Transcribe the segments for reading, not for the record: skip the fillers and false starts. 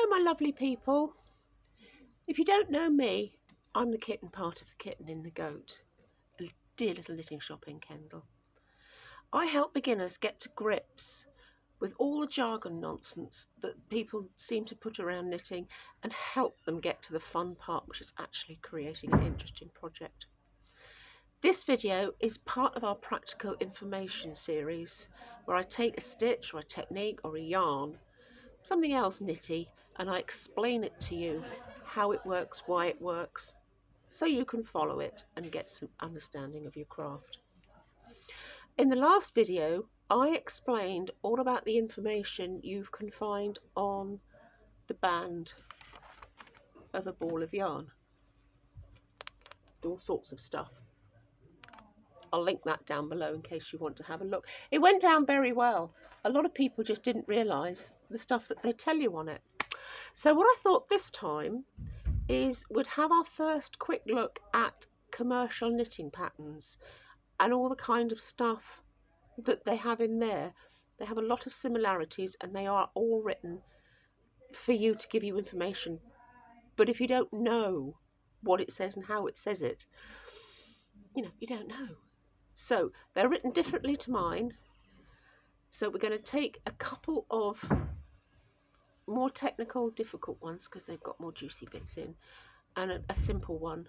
Hello my lovely people. If you don't know me, I'm the kitten part of the Kitten and The Goat, a dear little knitting shop in Kendal. I help beginners get to grips with all the jargon nonsense that people seem to put around knitting and help them get to the fun part, which is actually creating an interesting project. This video is part of our practical information series where I take a stitch or a technique or a yarn, something else knitty, and I explain it to you, how it works, why it works, so you can follow it and get some understanding of your craft. In the last video, I explained all about the information you can find on the band of a ball of yarn. All sorts of stuff. I'll link that down below in case you want to have a look. It went down very well. A lot of people just didn't realise the stuff that they tell you on it. So what I thought this time is we'd have our first quick look at commercial knitting patterns and all the kind of stuff that they have in there. They have a lot of similarities and they are all written for you to give you information. But if you don't know what it says and how it says it, you don't know. So they're written differently to mine. So we're going to take a couple of more technical, difficult ones because they've got more juicy bits in, and a simple one,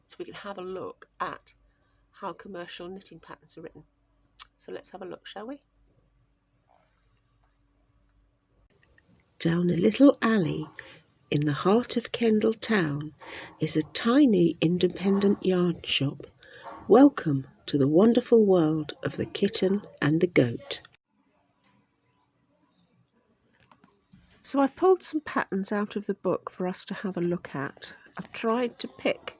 so we can have a look at how commercial knitting patterns are written. So let's have a look, shall we? Down a little alley in the heart of Kendal town is a tiny independent yarn shop. Welcome to the wonderful world of the Kitten and the Goat. So I pulled some patterns out of the book for us to have a look at. I've tried to pick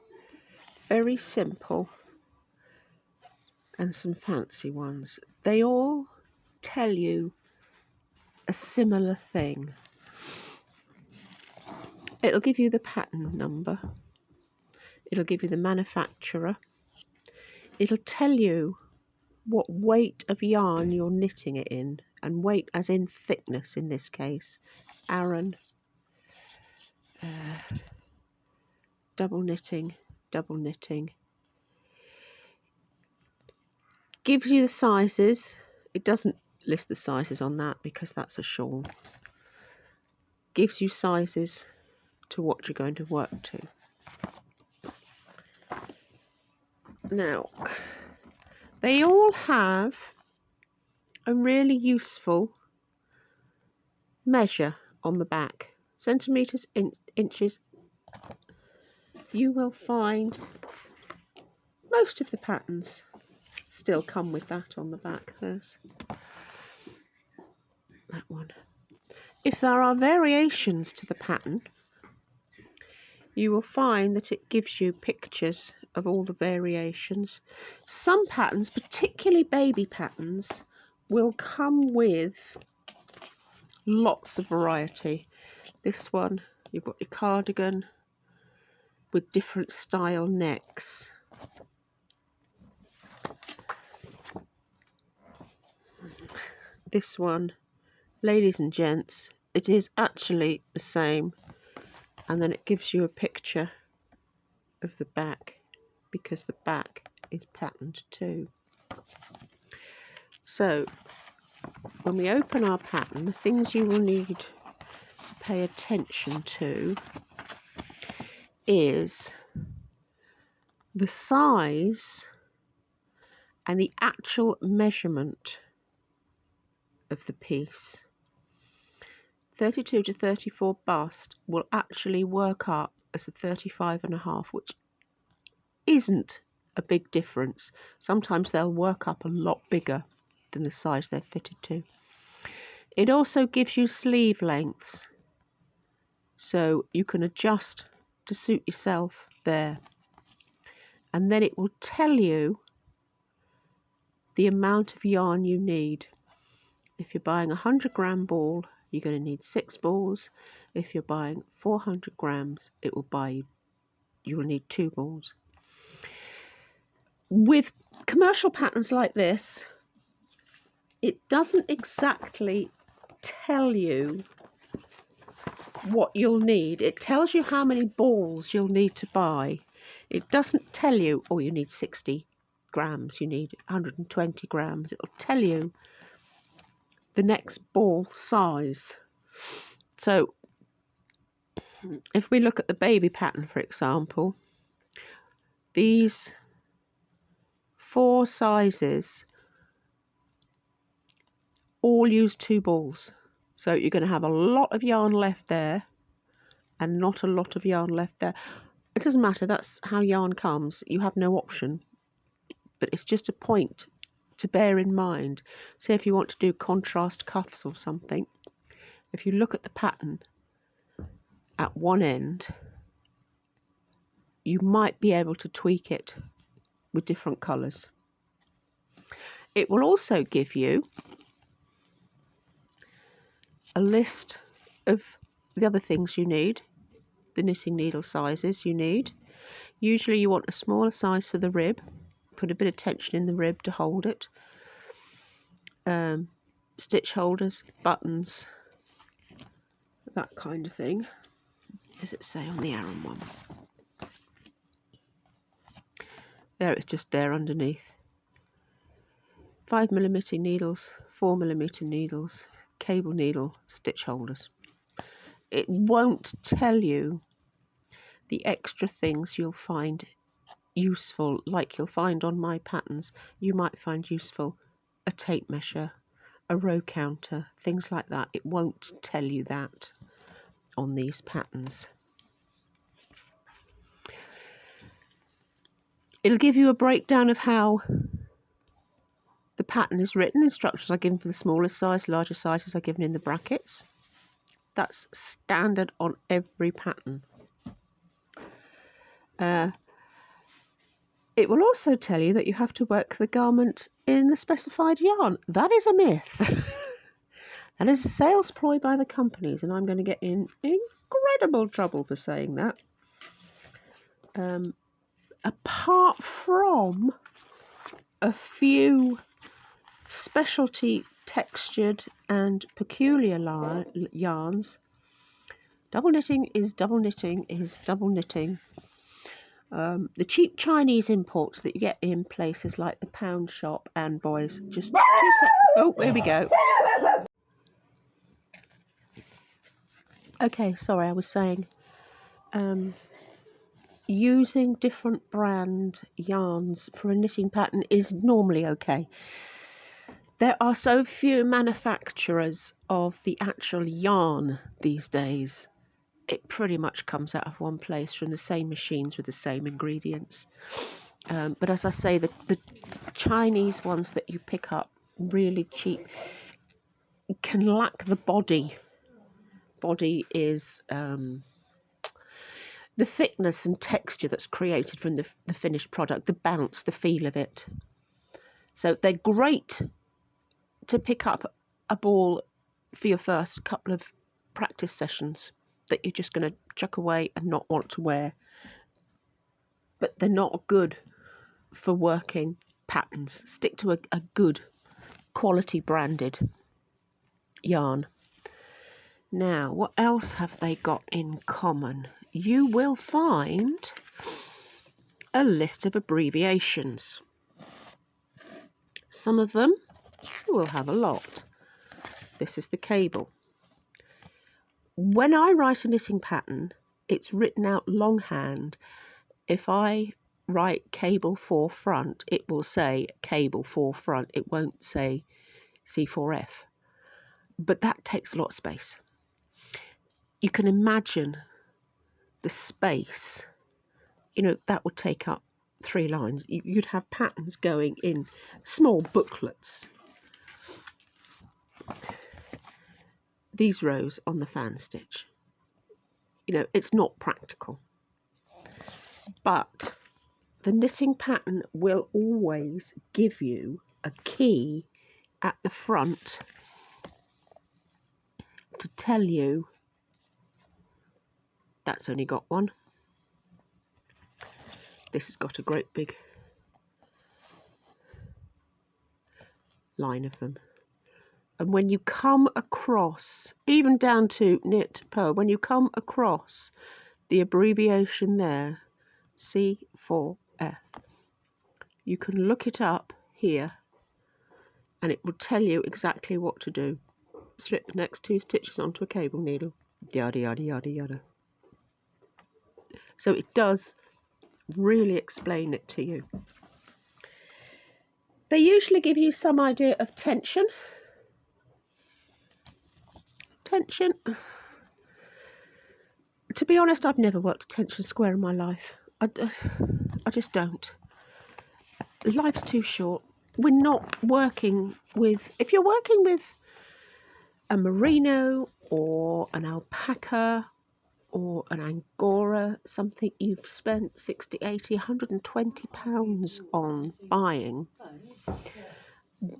very simple and some fancy ones. They all tell you a similar thing. It'll give you the pattern number. It'll give you the manufacturer. It'll tell you what weight of yarn you're knitting it in, and weight as in thickness in this case. Aran, double knitting, double knitting. Gives you the sizes. It doesn't list the sizes on that because that's a shawl. Gives you sizes to what you're going to work to. Now, they all have a really useful measure on the back. Centimetres, inches. You will find most of the patterns still come with that on the back. There's that one. If there are variations to the pattern, you will find that it gives you pictures of all the variations. Some patterns, particularly baby patterns, will come with lots of variety. This one, you've got your cardigan with different style necks. This one, ladies and gents, it is actually the same, and then it gives you a picture of the back because the back is patterned too. So when we open our pattern, the things you will need to pay attention to is the size and the actual measurement of the piece. 32 to 34 bust will actually work up as a 35.5, which isn't a big difference. Sometimes they'll work up a lot bigger than the size they're fitted to. It also gives you sleeve lengths, so you can adjust to suit yourself there. And then it will tell you the amount of yarn you need. If you're buying a 100-gram ball, you're going to need 6 balls. If you're buying 400 grams, you will need 2 balls. With commercial patterns like this, it doesn't exactly tell you what you'll need. It tells you how many balls you'll need to buy. It doesn't tell you, oh, you need 60 grams, you need 120 grams. It'll tell you the next ball size. So if we look at the baby pattern, for example, these 4 sizes all use 2 balls. So you're going to have a lot of yarn left there and not a lot of yarn left there. It doesn't matter, that's how yarn comes. You have no option. But it's just a point to bear in mind. Say if you want to do contrast cuffs or something, if you look at the pattern at one end, you might be able to tweak it with different colours. It will also give you a list of the other things you need, the knitting needle sizes you need. Usually you want a smaller size for the rib, put a bit of tension in the rib to hold it. Stitch holders, buttons, that kind of thing. Does it say on the Aran one? There, it's just there underneath. 5mm needles, 4mm needles, cable needle, stitch holders. It won't tell you the extra things you'll find useful, like you'll find on my patterns. You might find useful a tape measure, a row counter, things like that. It won't tell you that on these patterns. It'll give you a breakdown of how the pattern is written. Instructions are given for the smaller size, larger sizes are given in the brackets. That's standard on every pattern. It will also tell you that you have to work the garment in the specified yarn. That is a myth. That is a sales ploy by the companies, and I'm going to get in incredible trouble for saying that. Apart from a few specialty textured and peculiar yarns, double knitting is double knitting is double knitting. The cheap Chinese imports that you get in places like the Pound Shop and Boys, just 2 seconds. Oh, here we go. Okay, sorry, I was saying, using different brand yarns for a knitting pattern is normally okay. There are so few manufacturers of the actual yarn these days. It pretty much comes out of one place from the same machines with the same ingredients. But as I say, the Chinese ones that you pick up really cheap can lack the body. Body is the thickness and texture that's created from the finished product, the bounce, the feel of it. So they're great to pick up a ball for your first couple of practice sessions that you're just going to chuck away and not want to wear. But they're not good for working patterns. Stick to a good quality branded yarn. Now, what else have they got in common? You will find a list of abbreviations. Some of them will have a lot. This is the cable. When I write a knitting pattern, it's written out longhand. If I write cable 4 front, it will say cable 4 front. It won't say C4F. But that takes a lot of space. You can imagine the space, that would take up 3 lines. You'd have patterns going in small booklets. These rows on the fan stitch. It's not practical. But the knitting pattern will always give you a key at the front to tell you that's only got one. This has got a great big line of them. And when you come across, even down to knit purl, when you come across the abbreviation there, C4F, you can look it up here and it will tell you exactly what to do. Slip the next 2 stitches onto a cable needle, yada yada yada yada. So it does really explain it to you. They usually give you some idea of tension. To be honest, I've never worked a tension square in my life. I just don't. Life's too short. We're not working with, if you're working with a merino or an alpaca or an angora, something you've spent 60, 80, 120 pounds on buying,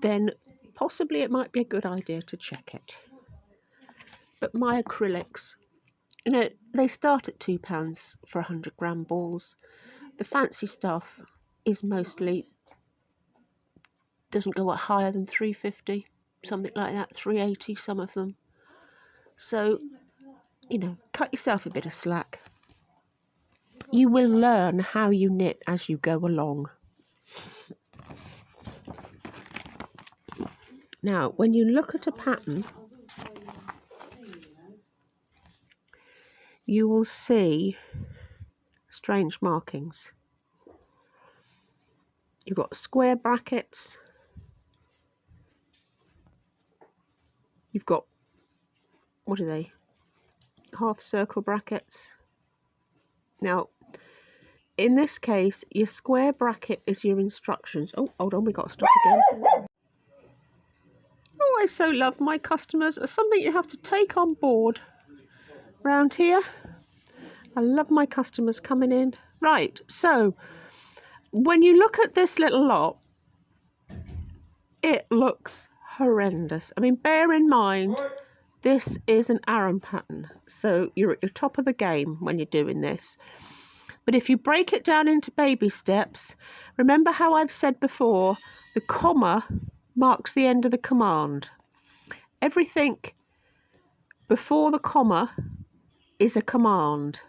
then possibly it might be a good idea to check it. But my acrylics, you know, they start at £2 for 100-gram balls. The fancy stuff is mostly, doesn't go up higher than 350, something like that, 380 some of them. So, you know, cut yourself a bit of slack. You will learn how you knit as you go along. Now, when you look at a pattern, you will see strange markings. You've got square brackets. You've got, what are they? Half circle brackets. Now, in this case, your square bracket is your instructions. Oh, hold on, we got to stop again. Oh, I so love my customers. It's something you have to take on board round here. I love my customers coming in. Right, so when you look at this little lot, it looks horrendous. I mean, bear in mind, this is an Aran pattern, so you're at the top of the game when you're doing this. But if you break it down into baby steps, remember how I've said before, the comma marks the end of the command. Everything before the comma is a command.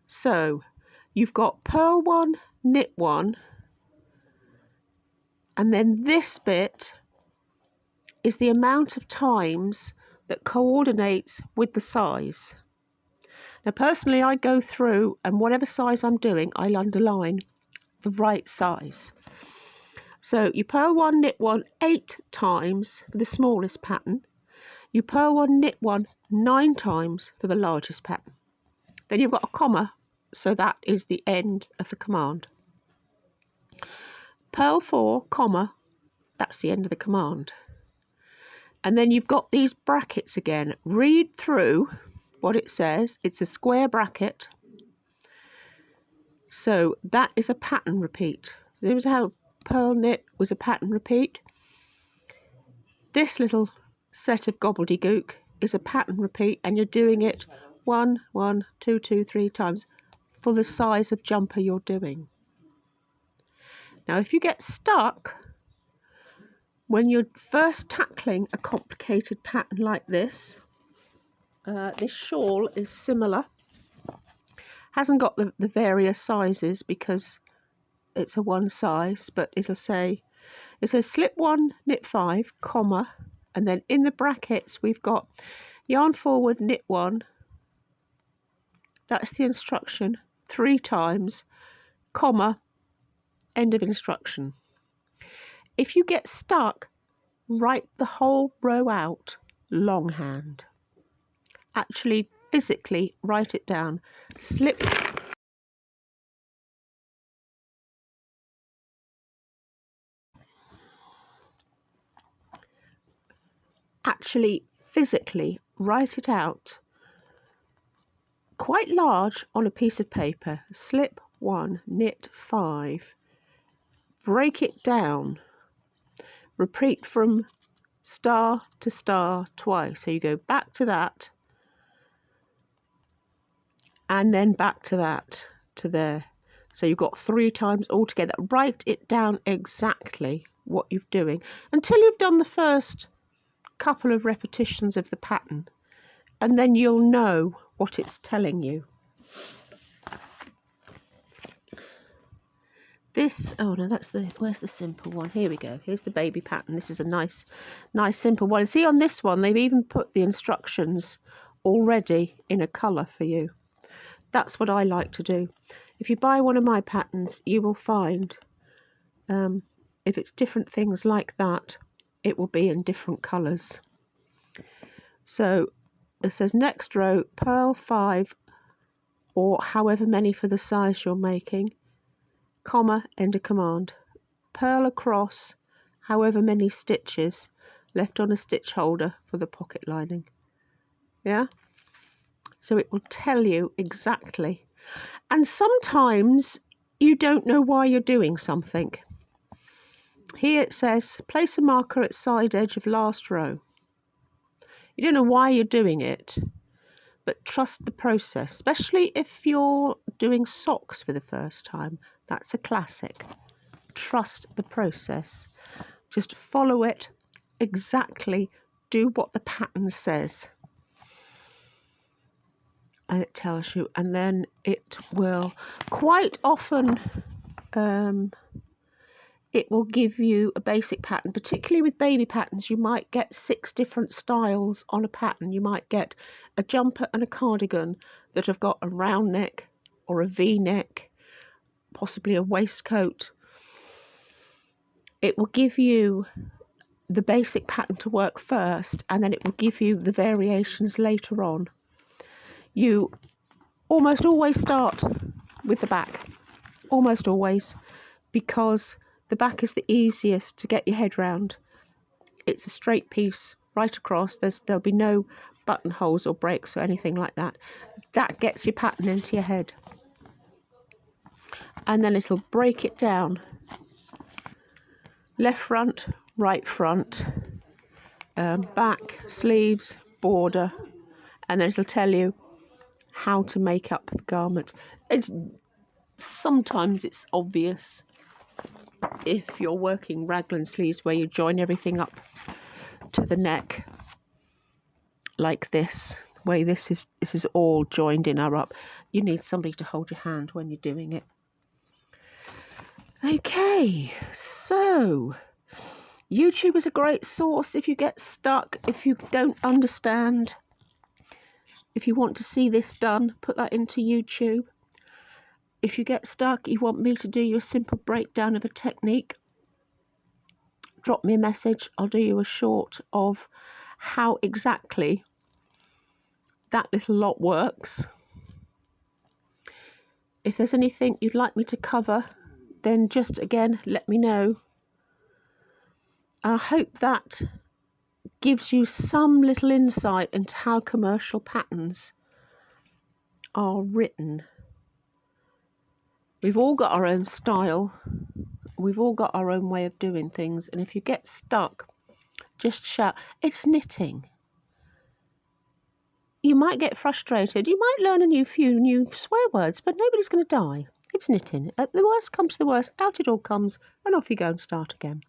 So you've got purl 1, knit 1, and then this bit is the amount of times that coordinates with the size. Now personally, I go through and whatever size I'm doing, I'll underline the right size. So you purl 1, knit 1 8 times for the smallest pattern. You purl 1, knit 1 9 times for the largest pattern. Then you've got a comma, so that is the end of the command. Purl 4, comma, that's the end of the command. And then you've got these brackets again. Read through what it says. It's a square bracket. So that is a pattern repeat. This is how purl knit was a pattern repeat. This little set of gobbledygook is a pattern repeat, and you're doing it 1, 1, 2, 2, 3 times for the size of jumper you're doing. Now if you get stuck when you're first tackling a complicated pattern like this, this shawl is similar. Hasn't got the various sizes because it's a one size, but it says slip 1, knit 5, comma, and then in the brackets we've got yarn forward, knit 1, that's the instruction, 3 times, comma, end of instruction. If you get stuck, write the whole row out longhand. Actually, physically write it down. Slip. Actually, physically write it out quite large on a piece of paper. Slip 1, knit 5. Break it down. Repeat from star to star twice. So you go back to that and then back to that to there. So you've got 3 times altogether. Write it down exactly what you're doing until you've done the first couple of repetitions of the pattern, and then you'll know what it's telling you. This, oh no, where's the simple one? Here we go. Here's the baby pattern. This is a nice simple one. See, on this one, they've even put the instructions already in a colour for you. That's what I like to do. If you buy one of my patterns, you will find if it's different things like that, it will be in different colours. So it says next row, purl 5 or however many for the size you're making, comma, end of command. Purl across however many stitches left on a stitch holder for the pocket lining. Yeah? So it will tell you exactly. And sometimes you don't know why you're doing something. Here it says, place a marker at side edge of last row. You don't know why you're doing it, but trust the process, especially if you're doing socks for the first time. That's a classic. Trust the process. Just follow it exactly. Do what the pattern says. And it tells you, and then it will quite often it will give you a basic pattern. Particularly with baby patterns, you might get 6 different styles on a pattern. You might get a jumper and a cardigan that have got a round neck or a V-neck, possibly a waistcoat. It will give you the basic pattern to work first, and then it will give you the variations later on. You almost always start with the back, almost always, because the back is the easiest to get your head round. It's a straight piece right across. There'll be no buttonholes or breaks or anything like that. That gets your pattern into your head. And then it'll break it down. Left front, right front, back, sleeves, border, and then it'll tell you how to make up the garment. Sometimes it's obvious if you're working raglan sleeves where you join everything up to the neck like this, where this is all joined in or up. You need somebody to hold your hand when you're doing it. Okay, so YouTube is a great source if you get stuck, if you don't understand. If you want to see this done, put that into YouTube. If you get stuck, you want me to do you a simple breakdown of a technique, drop me a message. I'll do you a short of how exactly that little lot works. If there's anything you'd like me to cover, then just again let me know. I hope that gives you some little insight into how commercial patterns are written. We've all got our own style. We've all got our own way of doing things, and if you get stuck, just shout, it's knitting. You might get frustrated. You might learn a few new swear words, but nobody's going to die. It's knitting. At the worst comes to the worst, out it all comes, and off you go and start again.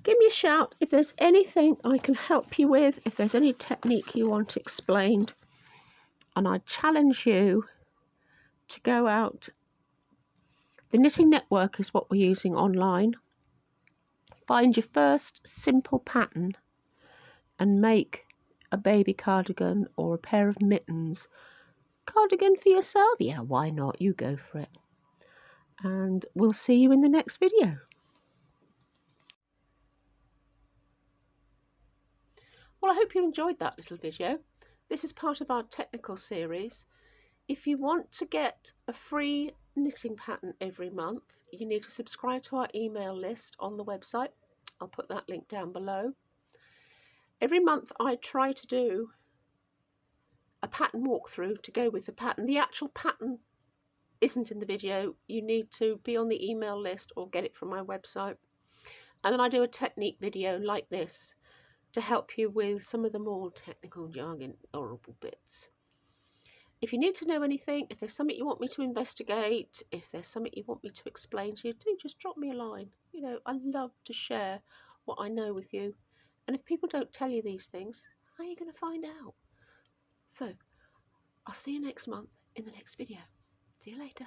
Give me a shout if there's anything I can help you with, if there's any technique you want explained, and I challenge you to go out. The Knitting Network is what we're using online. Find your first simple pattern and make a baby cardigan or a pair of mittens. Cardigan for yourself? Yeah, why not? You go for it. And we'll see you in the next video. Well, I hope you enjoyed that little video. This is part of our technical series. If you want to get a free knitting pattern every month, you need to subscribe to our email list on the website. I'll put that link down below. Every month I try to do a pattern walkthrough to go with the pattern. The actual pattern isn't in the video. You need to be on the email list or get it from my website. And then I do a technique video like this to help you with some of the more technical jargon, horrible bits. If you need to know anything, if there's something you want me to investigate, if there's something you want me to explain to you, do just drop me a line. You know, I love to share what I know with you. And if people don't tell you these things, how are you going to find out? So, I'll see you next month in the next video. See you later.